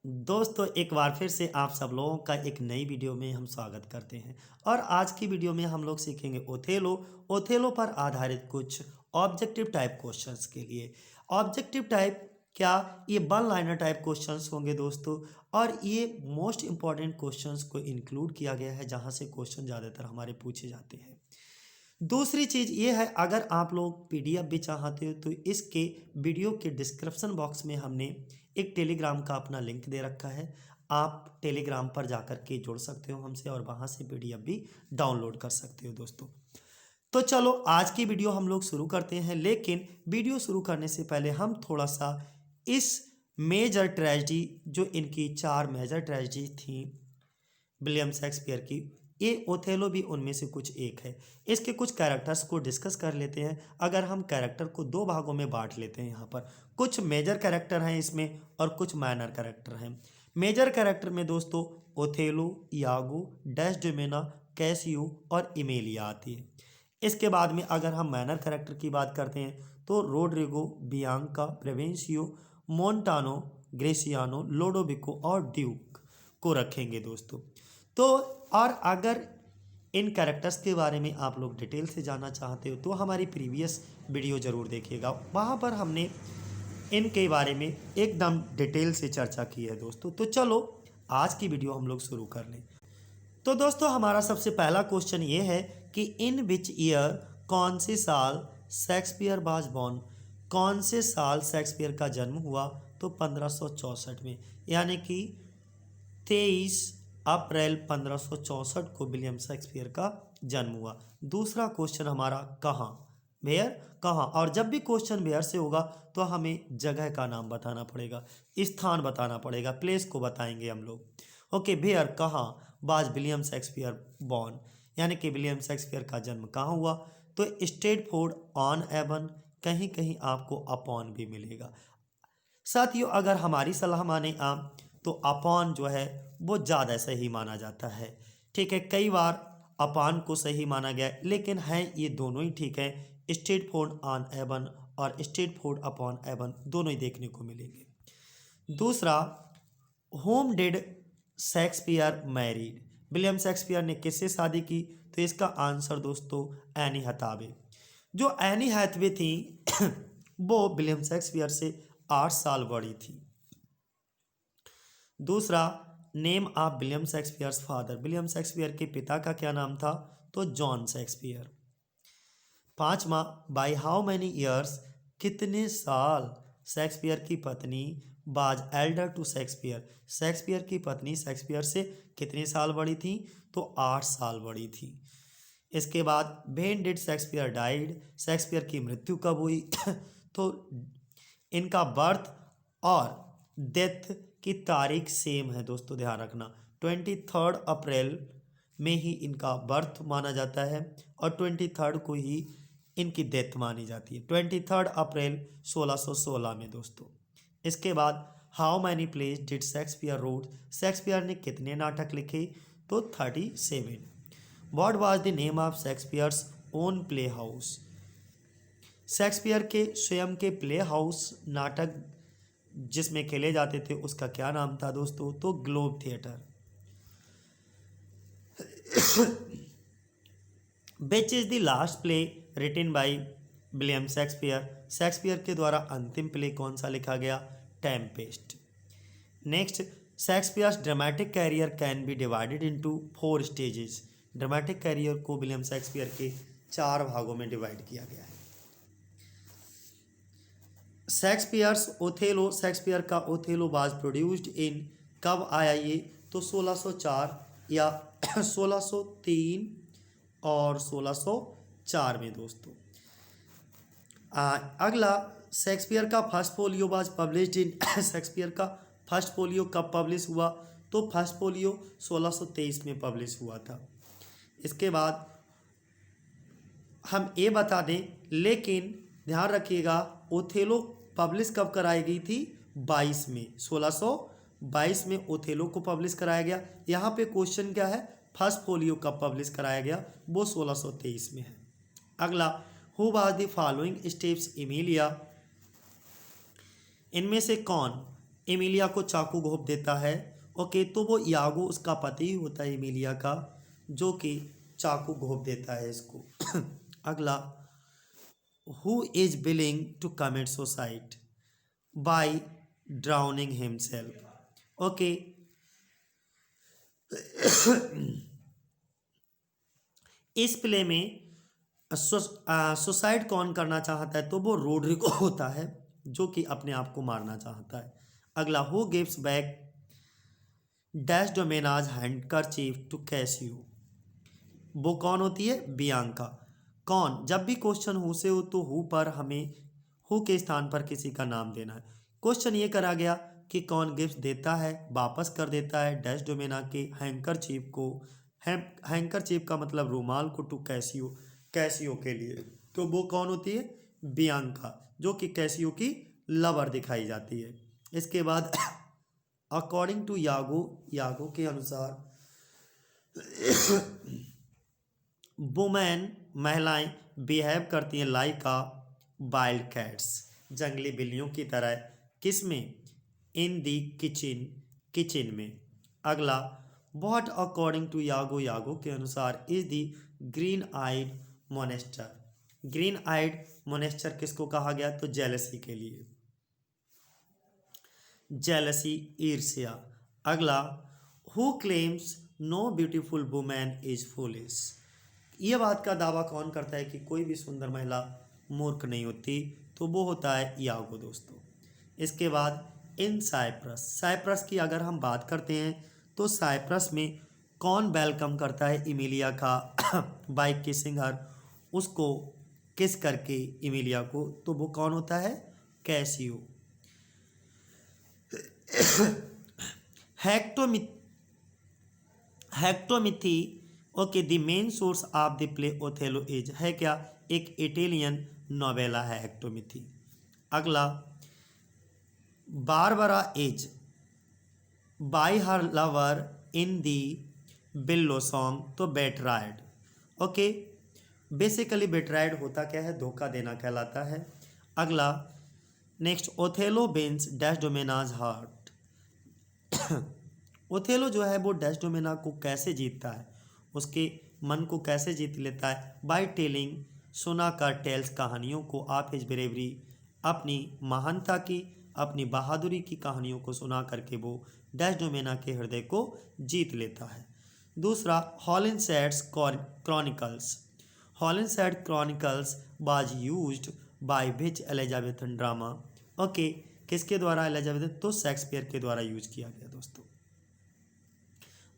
दोस्तों एक बार फिर से आप सब लोगों का एक नई वीडियो में हम स्वागत करते हैं। और आज की वीडियो में हम लोग सीखेंगे ओथेलो। ओथेलो पर आधारित कुछ ऑब्जेक्टिव टाइप क्वेश्चंस के लिए। ऑब्जेक्टिव टाइप क्या, ये वन लाइनर टाइप क्वेश्चंस होंगे दोस्तों। और ये मोस्ट इंपॉर्टेंट क्वेश्चंस को इंक्लूड किया गया है जहां से क्वेश्चन ज़्यादातर हमारे पूछे जाते हैं। दूसरी चीज़ ये है, अगर आप लोग पीडीएफ भी चाहते हो तो इसके वीडियो के डिस्क्रिप्शन बॉक्स में हमने एक टेलीग्राम का अपना लिंक दे रखा है। आप टेलीग्राम पर जाकर के जुड़ सकते हो हमसे और वहाँ से पीडीएफ भी डाउनलोड कर सकते हो दोस्तों। तो चलो आज की वीडियो हम लोग शुरू करते हैं, लेकिन वीडियो शुरू करने से पहले हम थोड़ा सा इस मेजर ट्रेजेडी, जो इनकी 4 मेजर ट्रेजेडी थी विलियम शेक्सपियर की, ये ओथेलो भी उनमें से कुछ एक है। इसके कुछ कैरेक्टर्स को डिस्कस कर लेते हैं। अगर हम कैरेक्टर को 2 भागों में बांट लेते हैं, यहाँ पर कुछ मेजर कैरेक्टर हैं इसमें और कुछ माइनर कैरेक्टर हैं। मेजर कैरेक्टर में दोस्तों ओथेलो, यागो, डेस्डेमोना, कैसियो और इमेलिया आती है। इसके बाद में अगर हम माइनर कैरेक्टर की बात करते हैं तो रोड्रिगो, बियांका, प्रेवेंशियो, मोन्टानो, ग्रेसियानो, लोडोविको और ड्यूक को रखेंगे दोस्तों। तो और अगर इन कैरेक्टर्स के बारे में आप लोग डिटेल से जानना चाहते हो तो हमारी प्रीवियस वीडियो ज़रूर देखिएगा, वहाँ पर हमने इनके बारे में एकदम डिटेल से चर्चा की है दोस्तों। तो चलो आज की वीडियो हम लोग शुरू कर लें। तो दोस्तों हमारा सबसे पहला क्वेश्चन ये है कि इन विच ईयर, कौन से साल शेक्सपियर वाज बॉर्न, कौन से साल शेक्सपियर का जन्म हुआ। तो 1564 में, यानी कि 23 अप्रैल 1564 को विलियम शेक्सपियर का जन्म हुआ। दूसरा क्वेश्चन हमारा कहाँ, वेयर, कहाँ। और जब भी क्वेश्चन वेयर से होगा तो हमें जगह का नाम बताना पड़ेगा, स्थान बताना पड़ेगा, प्लेस को बताएंगे हम लोग। ओके, वेयर, कहाँ बाज विलियम शेक्सपियर बॉर्न, यानी कि विलियम शेक्सपियर का जन्म कहाँ हुआ। तो स्ट्रेटफोर्ड ऑन एवन, कहीं कहीं आपको अपॉन भी मिलेगा। साथियों अगर हमारी सलाह माने आप तो अपॉन जो है वो ज़्यादा सही माना जाता है। ठीक है, कई बार अपान को सही माना गया है, लेकिन है ये दोनों ही ठीक है। स्टेट फोर्ड ऑन एवन और स्टेट फोर्ड अपॉन एवन दोनों ही देखने को मिलेंगे। दूसरा, home did Shakespeare married, William Shakespeare ने किससे शादी की। तो इसका आंसर दोस्तों एनी हथावे। जो एनी हैथवे थी वो विलियम शेक्सपियर से 8 साल बड़ी थी। दूसरा, name of William Shakespeare's father, William Shakespeare के पिता का क्या नाम था। तो जॉन शेक्सपियर। पांचवा, बाय हाउ मैनी ईयर्स, कितने साल शेक्सपियर की पत्नी बाज एल्डर टू शेक्सपियर, शेक्सपियर की पत्नी शेक्सपियर से कितने साल बड़ी थी। तो 8 साल बड़ी थी। इसके बाद when did Shakespeare died, Shakespeare की मृत्यु कब हुई तो इनका बर्थ और डेथ की तारीख सेम है दोस्तों, ध्यान रखना। 23 अप्रैल में ही इनका बर्थ माना जाता है और 23 को ही इनकी डेथ मानी जाती है, 23 अप्रैल 1616 में दोस्तों। इसके बाद how many plays did Shakespeare wrote, Shakespeare ने कितने नाटक लिखे। तो 37। What was the name of Shakespeare's own play house, Shakespeare के स्वयं के प्ले हाउस नाटक जिसमें खेले जाते थे उसका क्या नाम था दोस्तों। तो Globe Theatre. Which is the last play written by William Shakespeare, Shakespeare के द्वारा अंतिम प्ले कौन सा लिखा गया। Tempest. Next, Shakespeare's dramatic career can be divided into 4 stages, dramatic career को विलियम शेक्सपियर के 4 भागों में डिवाइड किया गया है। शेक्सपियर्स ओथेलो, शेक्सपियर का ओथेलो वाज प्रोड्यूस्ड इन, कब आया ये। तो 1604 या 1603 और 1604 में दोस्तों। अगला, शेक्सपियर का first folio was published in, Shakespeare का फर्स्ट फोलियो कब पब्लिश हुआ। तो फर्स्ट फोलियो 1623 में पब्लिश हुआ था। इसके बाद हम ये बता दें, लेकिन ध्यान रखिएगा ओथेलो पब्लिश कब कराई गई थी। 22 में, 1622 में ओथेलो को पब्लिश कराया गया। यहाँ पे क्वेश्चन क्या है, फर्स्ट फोलियो कब पब्लिश कराया गया, वो 1623 में है। अगला, who was the following steps Emilia, इनमें से कौन एमिलिया को चाकू घोंप देता है। ओके, तो वो यागो उसका पति ही होता है एमिलिया का, जो कि चाकू घोंप देता है इसको। अगला, who is willing to commit suicide by drowning himself. Okay, इस प्ले में सुसाइड कौन करना चाहता है, तो वो रोड्रिगो होता है, जो कि अपने आप को मारना चाहता है। अगला, who gives back dash Desdemona's handkerchief to Cassio. वो कौन होती है, बियांका। कौन, जब भी क्वेश्चन हु से हो तो हु पर हमें हु के स्थान पर किसी का नाम देना है। क्वेश्चन ये करा गया कि कौन गिफ्ट देता है, वापस कर देता है डैश डोमेना के हैंकरचीफ को, हैंकरचीफ का मतलब रूमाल को, टू कैसियो, कैसियो के लिए। तो वो कौन होती है, बियांका, जो कि कैसियो की लवर दिखाई जाती है। इसके बाद अकॉर्डिंग टू यागो, यागो के अनुसार वुमेन, महिलाएं बिहेव करती हैं लाइक आ वाइल्ड कैट्स, जंगली बिल्लियों की तरह। किस में, इन दी किचन, किचन में। अगला, what according to Iago, Iago के अनुसार इज the green eyed monster. Green eyed monster किसको कहा गया, तो जेलसी के लिए, जेलसी, ईर्ष्या। अगला, who claims no beautiful women is foolish. ये बात का दावा कौन करता है कि कोई भी सुंदर महिला मूर्ख नहीं होती, तो वो होता है यागो दोस्तों। इसके बाद इन साइप्रस, साइप्रस की अगर हम बात करते हैं तो साइप्रस में कौन वेलकम करता है इमिलिया का बाय किसिंग हर, उसको किस करके इमिलिया को, तो वो कौन होता है, Cassio. Hecatommith, Hecatommithi. Okay, the main source of the play Othello is, है क्या, एक इटालियन नोवेला है हेक्टोमिथी। अगला, Barbara is by her lover in the willow song, तो बेट्राइड। ओके, बेसिकली बेट्राइड होता क्या है, धोखा देना कहलाता है। अगला, next, Othello wins dash Desdemona's heart. Othello जो है वो डेस्डेमोना को कैसे जीतता है, उसके मन को कैसे जीत लेता है, बाय टेलिंग, सुनाकर, टेल्स कहानियों को, ऑफ हिज ब्रेवरी, अपनी महानता की, अपनी बहादुरी की कहानियों को सुना करके वो डेस्डेमोना के हृदय को जीत लेता है। दूसरा, Holinshed's Chronicles, Holinshed Chronicles was used by which Elizabethan drama. Okay, किसके द्वारा, एलिजाबेथ, तो शेक्सपियर के द्वारा यूज किया गया दोस्तों।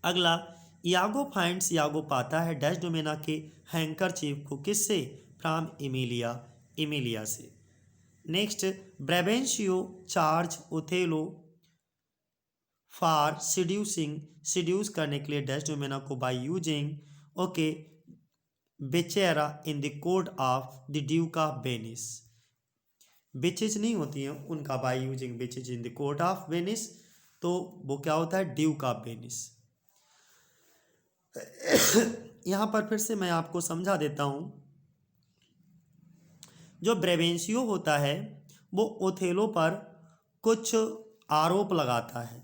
अगला, यागो फाइंड्स, यागो पाता है डैश डोमेना के हैंकरचीफ को, किससे, फ्रॉम इमिलिया, इमिलिया से। Next, Brabantio charge Othello for seducing, seduce करने के लिए डैश डोमेना को बाय यूजिंग, ओके, बेचेरा in the court of the Duke of Venice. Witches नहीं होती हैं उनका, by using witches in the court of Venice, तो वो क्या होता है, ड्यूक ऑफ वेनिस। यहाँ पर फिर से मैं आपको समझा देता हूँ, जो ब्रेवेंशियो होता है वो ओथेलो पर कुछ आरोप लगाता है,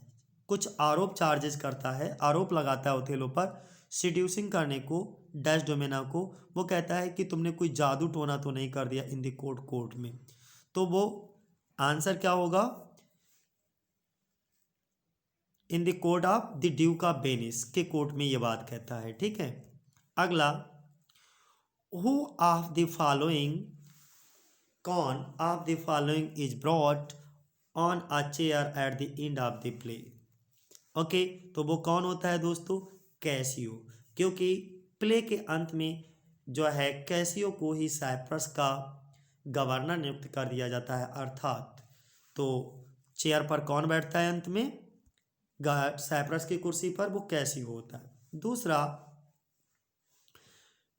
कुछ आरोप चार्जेस करता है, आरोप लगाता है ओथेलो पर सिड्यूसिंग करने को डैश डोमेना को। वो कहता है कि तुमने कोई जादू टोना तो नहीं कर दिया इन द कोर्ट, कोर्ट में। तो वो आंसर क्या होगा, इन the court of the Duke of Venice के कोर्ट में ये बात कहता है, ठीक है। अगला, हु ऑफ द फॉलोइंग, कौन of the following is brought on a chair at the end of the play. Okay, तो वो कौन होता है दोस्तों, कैसियो, क्योंकि प्ले के अंत में जो है कैसियो को ही साइप्रस का गवर्नर नियुक्त कर दिया जाता है, अर्थात तो चेयर पर कौन बैठता है अंत में, साइप्रस की कुर्सी पर वो कैसियो होता है। दूसरा,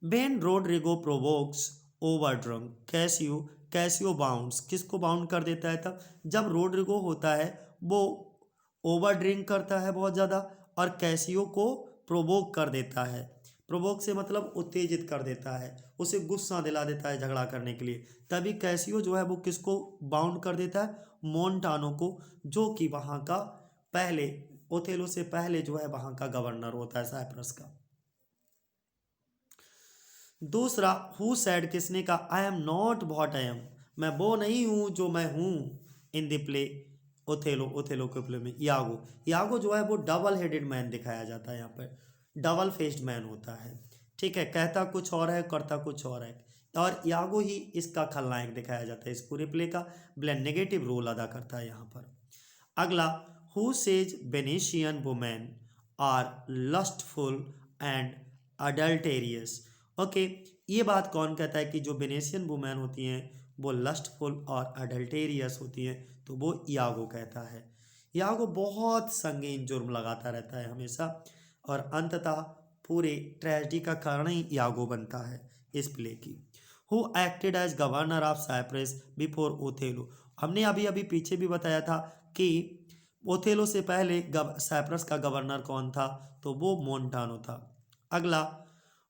when Roderigo provokes over drunk Cassio, Cassio bounds, किसको बाउंड कर देता है तब, जब रोड्रिगो होता है वो ओवर ड्रिंक करता है बहुत ज़्यादा, और कैसियो को प्रोवोक कर देता है। प्रोवोक से मतलब उत्तेजित कर देता है, उसे गुस्सा दिला देता है झगड़ा करने के लिए, तभी कैसियो जो है वो किसको बाउंड कर देता है, मोन्टानो को, जो कि वहाँ का पहले ओथेलो से पहले जो है वहाँ का गवर्नर होता है साइप्रस का। दूसरा, हु सैड किसने कहा I am not what I am, मैं वो नहीं हूँ जो मैं हूँ, in the play Othello, Othello के प्ले में यागो, यागो जो है वो डबल हेडेड मैन दिखाया जाता है, यहाँ पर डबल फेस्ड मैन होता है, ठीक है, कहता कुछ और है करता कुछ और है, और यागो ही इसका खलनायक दिखाया जाता है इस पूरे प्ले का, ब्लैंड नेगेटिव रोल अदा करता है यहाँ पर। अगला, who says Venetian women are lustful and adulterous, okay, ये बात कौन कहता है कि जो वेनेशियन वुमेन होती हैं वो लस्टफुल और अडल्टेरियस होती हैं, तो वो यागो कहता है। यागो बहुत संगीन जुर्म लगाता रहता है हमेशा, और अंततः पूरे ट्रेजेडी का कारण ही यागो बनता है इस प्ले की। Who acted as governor of Cyprus before Othello, हमने अभी अभी पीछे भी बताया था कि ओथेलो से पहले साइप्रस का गवर्नर कौन था, तो वो मोन्टानो था। अगला,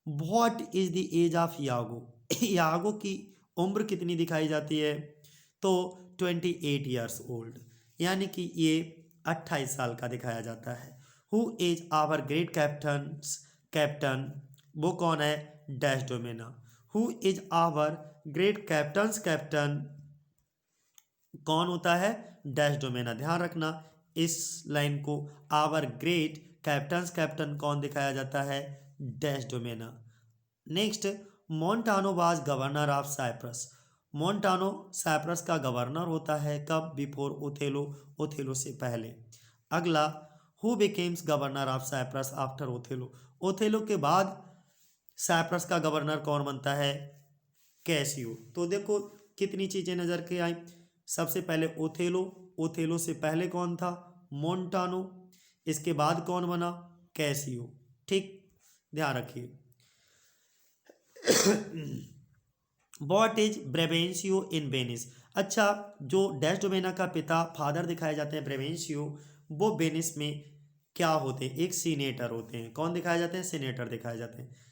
what is the age of Iago, Iago की उम्र कितनी दिखाई जाती है, तो 28 ईयर्स ओल्ड, यानी कि ये 28 साल का दिखाया जाता है। Who is our great captain, वो कौन है, dash Desdemona, who is our great captain कौन होता है, डैश डोमेना, ध्यान रखना इस लाइन को, आवर ग्रेट कैप्टन कौन दिखाया जाता है, dash डोमेना। Next, Montano was governor of Cyprus, Montano Cyprus का गवर्नर होता है कब, बिफोर ओथेलो, ओथेलो से पहले। अगला, who becomes governor of Cyprus after Othello, Othello के बाद साइप्रस का गवर्नर कौन बनता है, कैसियो। तो देखो कितनी चीजें नजर के आई, सबसे पहले ओथेलो, ओथेलो से पहले कौन था, मोन्टानो, इसके बाद कौन बना, कैसियो, ठीक, ध्यान रखिए। वॉट इज ब्रेवेंशियो इन वेनिस, अच्छा, जो डैश डोमेना का पिता फादर दिखाए जाते हैं ब्रेवेंशियो, वो वेनिस में क्या होते हैं, एक सीनेटर होते हैं, कौन दिखाए जाते हैं, सीनेटर दिखाए जाते हैं।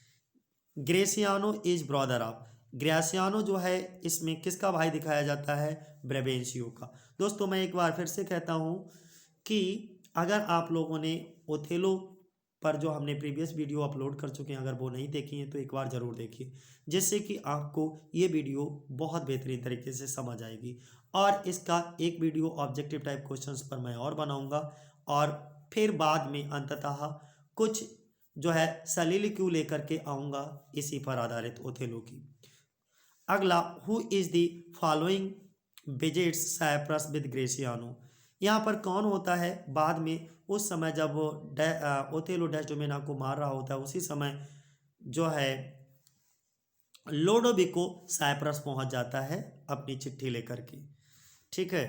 ग्रेसियानो इज ब्रदर ऑफ, ग्रेसियानो जो है इसमें किसका भाई दिखाया जाता है, ब्रेवेंशियो का। दोस्तों मैं एक बार फिर से कहता हूँ कि अगर आप लोगों ने ओथेलो पर जो हमने प्रीवियस वीडियो अपलोड कर चुके हैं, अगर वो नहीं देखी हैं तो एक बार ज़रूर देखिए, जिससे कि आपको ये वीडियो बहुत बेहतरीन तरीके से समझ आएगी। और इसका एक वीडियो ऑब्जेक्टिव टाइप क्वेश्चंस पर मैं और बनाऊंगा, और फिर बाद में अंततः कुछ जो है सलील क्यों लेकर के आऊँगा इसी पर आधारित ओथेलो की। अगला, who is the following visits Cyprus with Gratiano, यहाँ पर कौन होता है, बाद में उस समय जब वो ओथेलो डेस्डेमोना को मार रहा होता है उसी समय जो है लोडोविको साइप्रस पहुंच जाता है अपनी चिट्ठी लेकर के, ठीक है।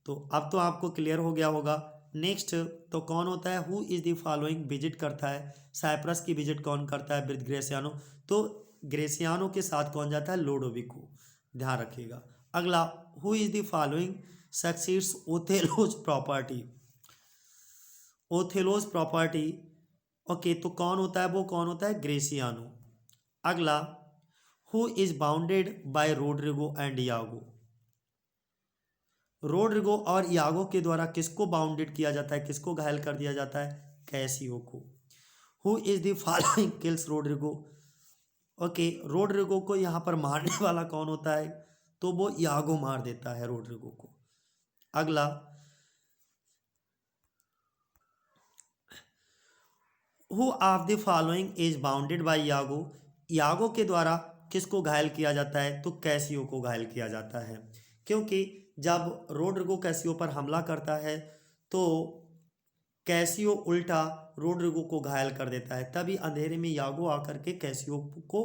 तो अब तो आपको क्लियर हो गया होगा। नेक्स्ट, तो कौन होता है, who is the following visit करता है साइप्रस की, विजिट कौन करता है, विद ग्रेसियानो, तो ग्रेसियानो के साथ कौन जाता है, लोडोविको, ध्यान रखिएगा। अगला, who is the following succeeds Othello's property, Othello's property, okay, तो कौन होता है, वो कौन होता है, ग्रेसियानो। अगला, who is bounded by Roderigo and Iago, Roderigo और यागो के द्वारा किसको बाउंडेड किया जाता है, किसको घायल कर दिया जाता है, कैसियो को। Who is the following kills Roderigo, okay, Roderigo को यहाँ पर मारने वाला कौन होता है, तो वो यागो मार देता है रोड्रिगो को। अगला, who of the following is bounded by Iago, Iago के द्वारा किसको घायल किया जाता है, तो कैसियो को घायल किया जाता है, क्योंकि जब रोड्रिगो कैसियो पर हमला करता है तो कैसियो उल्टा रोड्रिगो को घायल कर देता है, तभी अंधेरे में यागो आकर के कैसियो को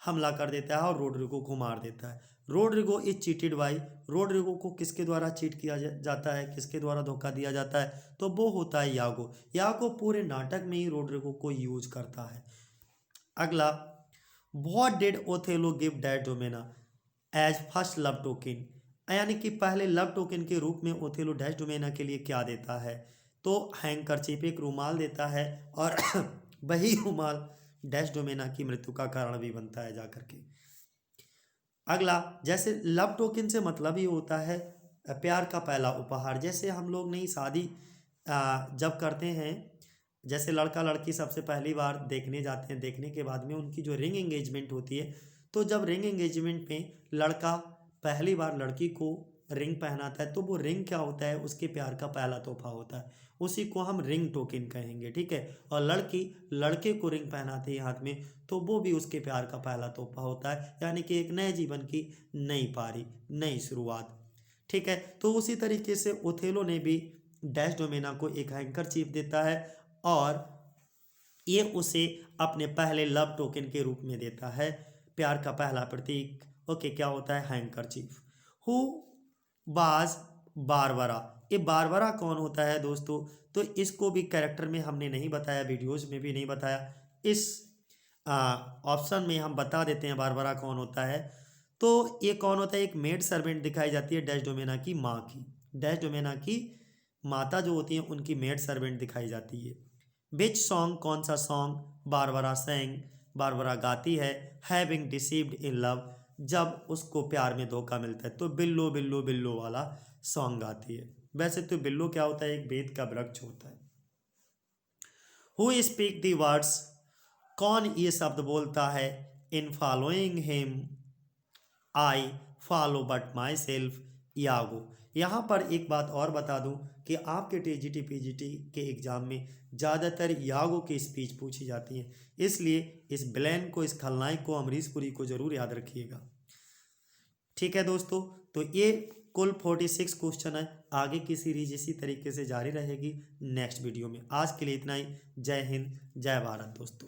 हमला कर देता है और रोड्रिगो को मार देता है। Roderigo is cheated by, Roderigo को किसके द्वारा चीट किया जाता है, किसके द्वारा धोखा दिया जाता है, तो वो होता है यागो। यागो पूरे नाटक में ही रोड्रिगो को यूज करता है। अगला, what did Othello give Desdemona as first love token, यानी कि पहले लव टोकन के रूप में ओथेलो डेस्डेमोना के लिए क्या देता है, तो हैंकरचीफ, एक रुमाल देता है, और वही रुमाल डेस्डेमोना की मृत्यु का कारण भी बनता है जाकर के। अगला, जैसे लव टोकन से मतलब ही होता है प्यार का पहला उपहार। जैसे हम लोग नहीं शादी जब करते हैं, जैसे लड़का लड़की सबसे पहली बार देखने जाते हैं, देखने के बाद में उनकी जो रिंग एंगेजमेंट होती है, तो जब रिंग एंगेजमेंट में लड़का पहली बार लड़की को रिंग पहनाता है, तो वो रिंग क्या होता है, उसके प्यार का पहला तोहफा होता है, उसी को हम रिंग टोकन कहेंगे, ठीक है। और लड़की लड़के को रिंग पहनाती है हाथ में, तो वो भी उसके प्यार का पहला तोहफा होता है, यानी कि एक नए जीवन की नई पारी, नई शुरुआत, ठीक है। तो उसी तरीके से ओथेलो ने भी डेस्डेमोना को एक हैंकरचीफ देता है और ये उसे अपने पहले लव टोकन के रूप में देता है, प्यार का पहला प्रतीक। ओके, क्या होता है, हैंकरचीफ। हु बाज बारबरा, ये बारबरा कौन होता है दोस्तों, तो इसको भी कैरेक्टर में हमने नहीं बताया, वीडियोज में भी नहीं बताया, इस ऑप्शन में हम बता देते हैं बारबरा कौन होता है। तो ये कौन होता है, एक मेड सर्वेंट दिखाई जाती है डेस्डेमोना की माँ की, डेस्डेमोना की माता जो होती हैं उनकी मेड सर्वेंट दिखाई जाती है। विच सॉन्ग, कौन सा सॉन्ग बारबरा सेंग, बारबरा गाती है, हैविंग डिसीव्ड इन लव, जब उसको प्यार में धोखा मिलता है, तो बिल्लो बिल्लो बिल्लो वाला सॉन्ग गाती है। वैसे तो बिल्लो क्या होता है, एक बेत का वृक्ष होता है। हु स्पीक दी वर्ड्स, कौन ये शब्द बोलता है, in following him I follow but my self Iago. यहाँ पर एक बात और बता दूं कि आपके टीजीटी पीजीटी के एग्जाम में ज़्यादातर यागो की स्पीच पूछी जाती है, इसलिए इस ब्लैन को, इस खलनायक को, अमरीश पुरी को जरूर याद रखिएगा, ठीक है दोस्तों। तो ये कुल 46 क्वेश्चन है, आगे की सीरीज इसी तरीके से जारी रहेगी नेक्स्ट वीडियो में। आज के लिए इतना ही। जय हिंद, जय भारत दोस्तों।